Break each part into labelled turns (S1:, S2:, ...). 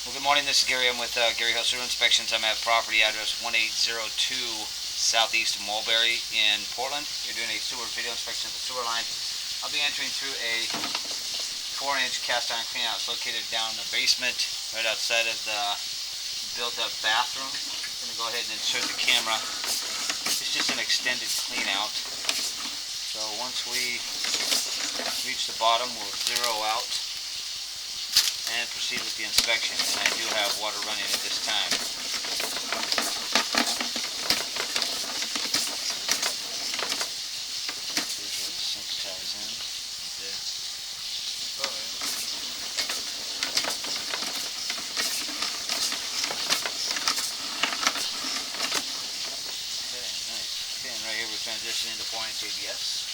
S1: Well, good morning. This is Gary. I'm with Gary Hill Sewer Inspections. I'm at property address 1802 Southeast Mulberry in Portland. You're doing a sewer video inspection of the sewer line. I'll be entering through a 4-inch cast iron cleanout. It's located down in the basement, right outside of the built-up bathroom. I'm going to go ahead and insert the camera. It's just an extended cleanout. So once we reach the bottom, we'll zero out and proceed with the inspection. And I do have water running at this time. Here's where the sink ties in, right there. Okay, nice. Okay, and right here we're transitioning to 4-inch ABS.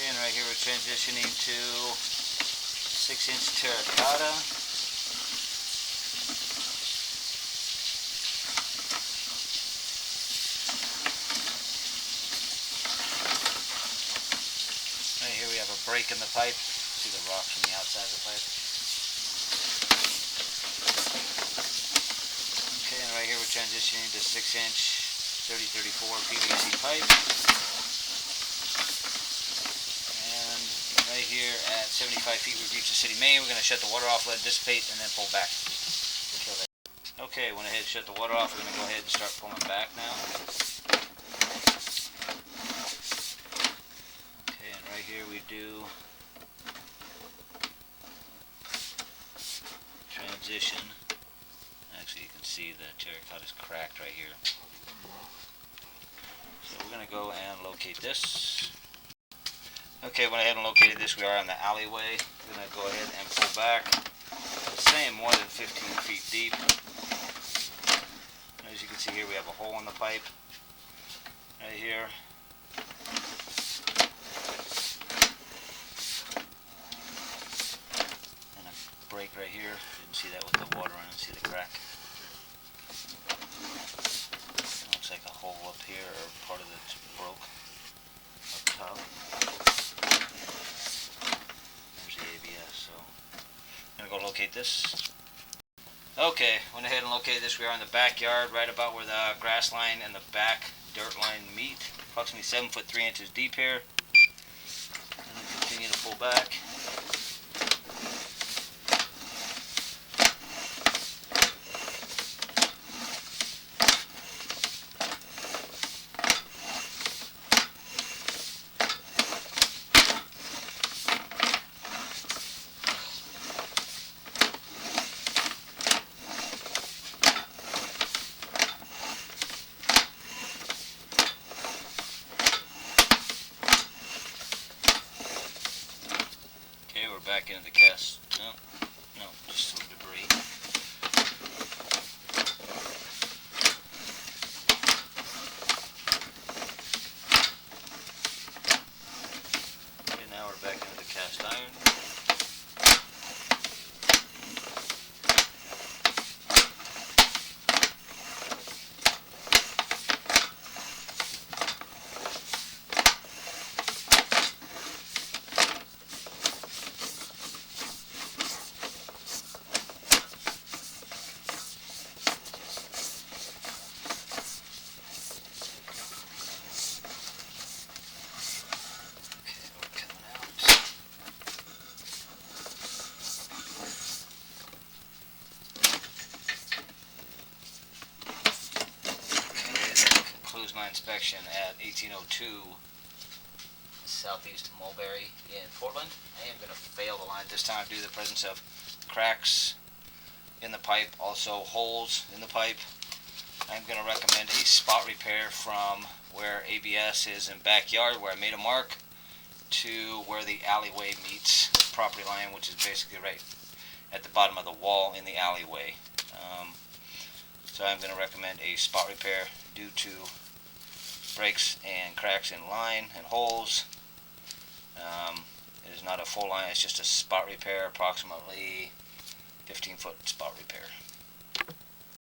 S1: And right here we're transitioning to 6-inch terracotta. Right here we have a break in the pipe. See the rocks on the outside of the pipe. Okay, and right here we're transitioning to 6-inch 3034 PVC pipe. Right here at 75 feet we've reached the city main. We're going to shut the water off, let it dissipate, and then pull back. Okay, went ahead and shut the water off. We're going to go ahead and start pulling back now. Okay, and right here we do transition. Actually, you can see the terracotta is cracked right here. So we're going to go and locate this. Okay, went ahead and located this. We are on the alleyway. We're going to go ahead and pull back. Same, more than 15 feet deep. As you can see here, we have a hole in the pipe right here. And a break right here. Didn't see that with the water in it. See the crack? Looks like a hole up here, or part of it's broke up top. So I'm going to go locate this. Okay, went ahead and located this. We are in the backyard, right about where the grass line and the back dirt line meet. Approximately 7 foot 3 inches deep here. And we'll continue to pull back. Back into the cast. No, just some debris. Okay, now we're back into the cast iron. My inspection at 1802 Southeast Mulberry in Portland. I am going to fail the line this time due to the presence of cracks in the pipe, also holes in the pipe. I'm going to recommend a spot repair from where ABS is in backyard, where I made a mark, to where the alleyway meets the property line, which is basically right at the bottom of the wall in the alleyway. So I'm going to recommend a spot repair due to breaks and cracks in line and holes. It is not a full line, it's just a spot repair, approximately 15-foot spot repair.